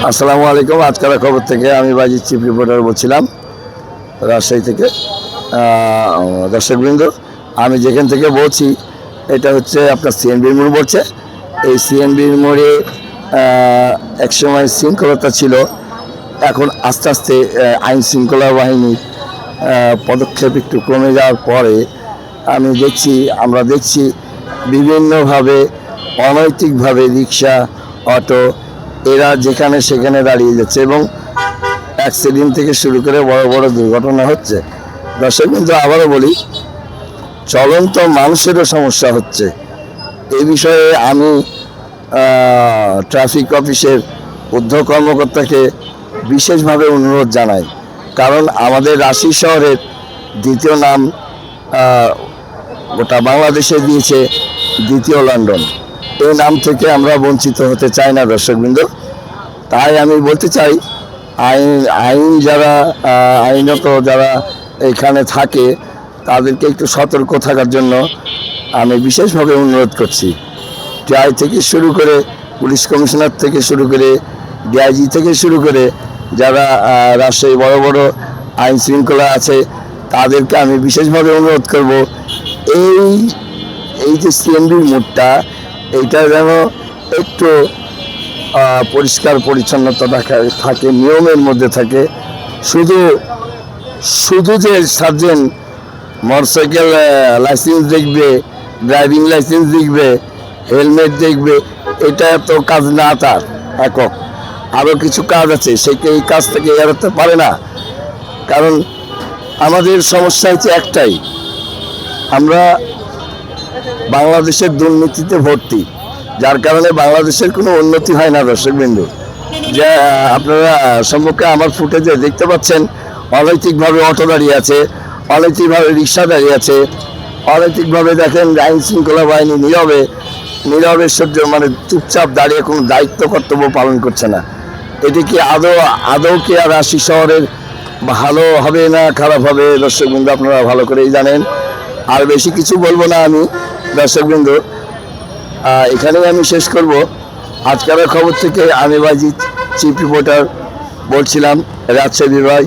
আসসালামু আলাইকুম। আজকাল খবর থেকে আমি বাজির চিফ রিপোর্টার বলছিলাম, রাজশাহী থেকে। দর্শকবৃন্দ, আমি যেখান থেকে বলছি এটা হচ্ছে আপনার সিএনবির মোড় বলছে। এই সিএনবির মোড়ে একসময় শৃঙ্খলতা ছিল, এখন আস্তে আস্তে আইন শৃঙ্খলা বাহিনীর পদক্ষেপ একটু কমে যাওয়ার পরে আমরা দেখছি বিভিন্নভাবে অনৈতিকভাবে রিক্সা, অটো এরা যেখানে সেখানে দাঁড়িয়ে যাচ্ছে এবং অ্যাক্সিডেন্ট থেকে শুরু করে বড় বড় দুর্ঘটনা হচ্ছে। দর্শক কিন্তু আবারও বলি, চলন্ত মানুষেরও সমস্যা হচ্ছে। এই বিষয়ে আমি ট্রাফিক অফিসের ঊর্ধ্ব কর্মকর্তাকে বিশেষভাবে অনুরোধ জানাই, কারণ আমাদের রাজশাহী শহরের দ্বিতীয় নাম গোটা বাংলাদেশে দিয়েছে দ্বিতীয় লন্ডন। এই নাম থেকে আমরা বঞ্চিত হতে চাই না দর্শকবৃন্দ। তাই আমি বলতে চাই, আইনত যারা এখানে থাকে তাদেরকে একটু সতর্ক থাকার জন্য আমি বিশেষভাবে অনুরোধ করছি। টিআই থেকে শুরু করে, পুলিশ কমিশনার থেকে শুরু করে, ডিআইজি থেকে শুরু করে যারা রাজশাহী বড় বড় আইন শৃঙ্খলা আছে তাদেরকে আমি বিশেষভাবে অনুরোধ করব, এই যে সিএনবির মোড়টা, এইটা যেন একটু পরিষ্কার পরিচ্ছন্নতা থাকে, নিয়মের মধ্যে থাকে। শুধু যে সার্জেন্ট মোটরসাইকেল লাইসেন্স দেখবে, ড্রাইভিং লাইসেন্স দেখবে, হেলমেট দেখবে, এটা তো কাজ না, তার একক আরও কিছু কাজ আছে, এই কাজ থেকে এড়াতে পারে না। কারণ আমাদের সমস্যা হচ্ছে একটাই, আমরা বাংলাদেশের দুর্নীতিতে ভর্তি, যার কারণে বাংলাদেশের কোনো উন্নতি হয় না দর্শকবৃন্দু। যে আপনারা সম্মুখে আমার ফুটেজে দেখতে পাচ্ছেন, অনৈতিকভাবে অটো দাঁড়িয়ে আছে, অনৈতিকভাবে রিক্সা দাঁড়িয়ে আছে, অনৈতিকভাবে দেখেন আইন শৃঙ্খলা বাহিনী নীরবে সহ্য চুপচাপ দাঁড়িয়ে কোনো দায়িত্ব কর্তব্য পালন করছে না। এটি কি আদৌ কি আর রাজশাহী শহরের ভালো হবে না খারাপ হবে দর্শকবৃন্দু আপনারা ভালো করেই জানেন। আর বেশি কিছু বলবো না আমি দর্শকবৃন্দু, এখানেই আমি শেষ করব। আজকের খবর থেকে আমি বাজিত চিফ রিপোর্টার বলছিলাম, রাজশাহী বিভাগ।